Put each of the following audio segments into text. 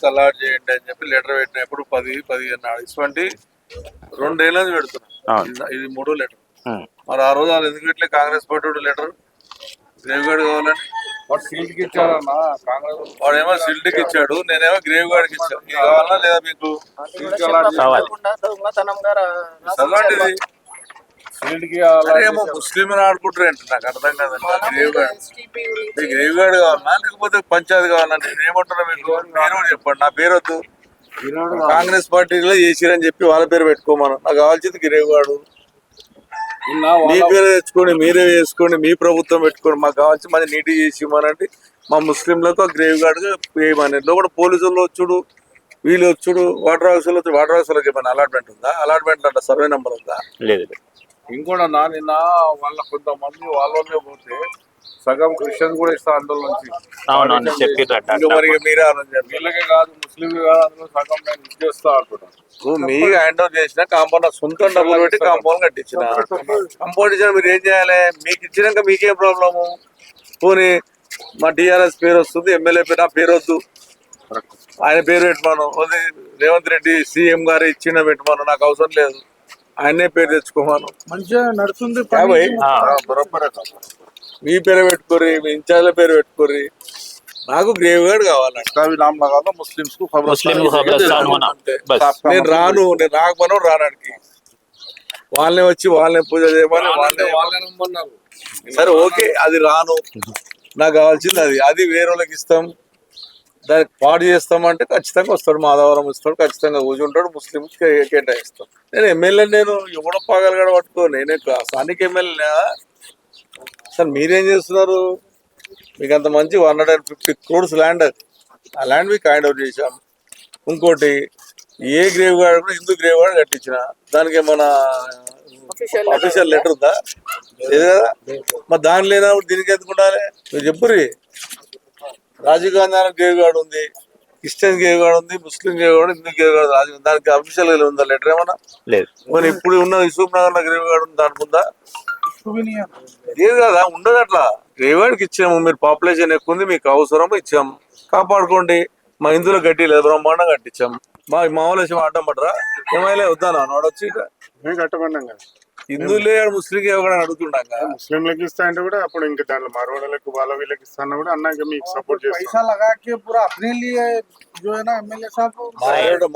వాళ్ళకి అలాట్ చేయండి అని చెప్పి లెటర్ పెట్టినప్పుడు 10-15 నాడు ఇటువంటి 2 ఏళ్ళ నుంచి పెడుతున్నాం. ఇది 3వ లెటర్. మరి ఆ రోజు వాళ్ళు ఎందుకు పెట్టలే కాంగ్రెస్ పార్టీ లెటర్ గ్రేవ్ గార్డ్ కావాలని? వాడేమో సిల్డ్కి ఇచ్చాడు, నేనేమో గ్రేవ్ గార్డ్కి ఇచ్చాను. ఇది కావాలా లేదా మీకు? అలాంటిది ఏమో ముస్లిం ఆడుకుంటారు ఏంటి నాకు అర్థం కాదండి. గ్రేవ్ గార్డ్ కావాలన్నా లేకపోతే పంచాయతీ కావాలన్నా నేను ఏమంటున్నా మీకు? మీరు చెప్పండి, నా పేరు వద్దు. కాంగ్రెస్ పార్టీలో చేసిరని చెప్పి వాళ్ళ పేరు పెట్టుకోమను. నాకు కావాల్సింది గ్రేవ్ గార్డు. మీ పేరు తెచ్చుకోండి, మీరే చేసుకోండి, మీ ప్రభుత్వం పెట్టుకోండి. మాకు కావాల్సి మంచి నీటి చేసి ఇవ్వమనండి. మా ముస్లింలకు గ్రేవ్ గార్డ్ వేయమని. కూడా పోలీసులు వచ్చుడు, వీళ్ళు వచ్చుడు, వాటర్ హౌస్లో వాటర్ హౌస్లోకి ఏమైనా అలాట్మెంట్ ఉందా? అలాట్మెంట్ అంటే సర్వే నెంబర్ ఉందా? లేదు. ఇంకోటి నిన్న వాళ్ళ కొంతమంది వాళ్ళే పోతే సగం క్రిస్టియన్ కూడా ఇస్తా అందులో నుంచి. మరి మీరే వీళ్ళకే కాదు ముస్లింలు కాదు అందులో సగం నేను ఇచ్చేస్తా అంటున్నాను. మీకు హ్యాండ్ ఓవర్ చేసిన కాంపౌండ్ సొంత డబ్బులు పెట్టి కాంపౌండ్ కట్టించిన. కాంపౌండ్ ఇచ్చిన మీరు ఏం చేయాలి? మీకు ఇచ్చినాక మీకేం ప్రాబ్లము? పోనీ మా టీఆర్ఎస్ పేరు వస్తుంది, ఎమ్మెల్యే పేరు, నా పేరు వద్దు, ఆయన పేరు పెట్టమను. రేవంత్ రెడ్డి సీఎం గారు ఇచ్చిన పెట్టమను, నాకు అవసరం లేదు. ఆయనే పేరు తెచ్చుకోమను. మంచిగా నడుస్తుంది. మీ పేరు పెట్టుకోరి, మీ ఇన్ఛార్జ్ల పేరు పెట్టుకోరి. నాకు గ్రేవ్ గార్డ్ కావాలంటే ముస్లింస్ నేను రాను, నేను రాకపోను రానానికి. వాళ్ళనే వచ్చి వాళ్ళని పూజ చేయమని వాళ్ళే. సరే ఓకే, అది రాను. నాకు కావాల్సింది అది వేరే వాళ్ళకి ఇస్తాం, దానికి పాడు చేస్తామంటే ఖచ్చితంగా వస్తాడు. మాధవరం ఇస్తాడు, ఖచ్చితంగా కూర్చుంటాడు, ముస్లిం కేటాయిస్తాం. నేను ఎమ్మెల్యే, నేను ఎవడో పాగలగడ పట్టుకో, నేనే స్థానిక ఎమ్మెల్యే. సార్ మీరేం చేస్తున్నారు? మీకు అంత మంచి 150 crores ల్యాండ్, ఆ ల్యాండ్ మీకు హ్యాండ్ ఓవర్ చేశాం. ఇంకోటి ఏ గ్రేవ్ గార్డ్ కూడా హిందూ గ్రేవ్ గార్డ్ కట్టించిన దానికి ఏమన్నా అఫీషియల్ లెటర్ ఉందా? లేదు కదా. మరి దాని లేనప్పుడు దీనికి ఎందుకు ఉండాలి? మీరు చెప్పుర్రి. రాజీవ్ గాంధీ గ్రేవ్ గార్డ్ ఉంది, క్రిస్టియన్ గ్రేవ్ గార్డ్ ఉంది, Muslim graveyard, Hindu graveyard. Rajiv దానికి అఫీషియల్ గా ఉందా లెటర్ ఏమన్నా? లేదు. మరి ఇప్పుడు ఉన్న యూసుఫ్ నగర్ గ్రేవ్ గార్డ్ ఉంది, దానికి ఉందా? లేదు కదా, ఉండదు అట్లా. గ్రేవ్ గార్డ్కి ఇచ్చాము, మీరు పాపులేషన్ ఎక్కువ ఉంది, మీకు అవసరం ఇచ్చాము, కాపాడుకోండి. మా హిందువులు గట్టి లేదు, బ్రహ్మాండం కట్టించాం. మా వాళ్ళు అడ్డం పడరా? ఏమైనా వద్దానా వాడొచ్చి మేము కట్టమన్నాం కదా. హిందువులే ముస్లింకి కూడా అడుగుతున్నాం కదా. ముస్లింలకు ఇస్తా అంటే కూడా అప్పుడు ఇంకా దాంట్లో మరవాళ్ళకు వాళ్ళ వీళ్ళకి ఇస్తాను కూడా అన్నాక మీకు సపోర్ట్ చేస్తాం.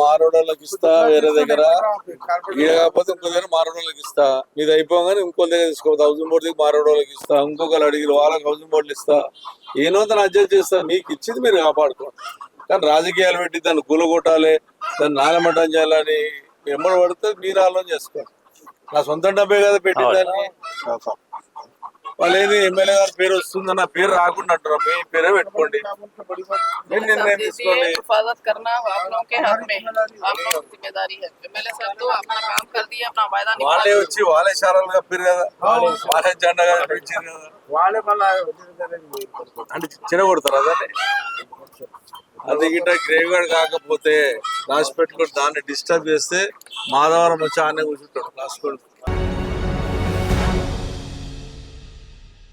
మారోడోళ్ళకి ఇస్తా, వేరే దగ్గర కాకపోతే ఇంకో దగ్గర మారోడోళ్ళకి ఇస్తా. ఇది అయిపోగానే ఇంకో దగ్గర తీసుకో, 1000 బోర్డుకి మారోడోళ్ళకి ఇస్తా, ఇంకొకరు అడిగి వాళ్ళకి 1000 బోర్డులు ఇస్తా. ఏనో తను అడ్జస్ట్ చేస్తా. మీకు ఇచ్చింది మీరు కాపాడుకోండి. కానీ రాజకీయాలు పెట్టి దాన్ని కూలగొట్టాలి, దాన్ని నాగమట్టం చేయాలని ఎమ్మడి పడితే మీరు ఆలోచన చేసుకోండి. నా సొంత డబ్బే కదా పెట్టిందని. వాళ్ళు ఏది ఎమ్మెల్యే గారి పేరు వస్తుందని నా పేరు రాకుండా అంటారు. మీ పేరే పెట్టుకోండి, నిర్ణయం తీసుకోండి. వాళ్ళే వచ్చి వాళ్ళే శారాలు కప్పారు కదా, వాళ్ళే జెండా కనిపించారు కదా, అంటే చిరగొడతారు అదని. అది గిట్ట గ్రేవ్ గార్డ్ కాకపోతే రాసి పెట్టుకుని దాన్ని డిస్టర్బ్ చేస్తే మాధవరం వచ్చి ఆనే కూర్చుంటాడు రాసుకోండి.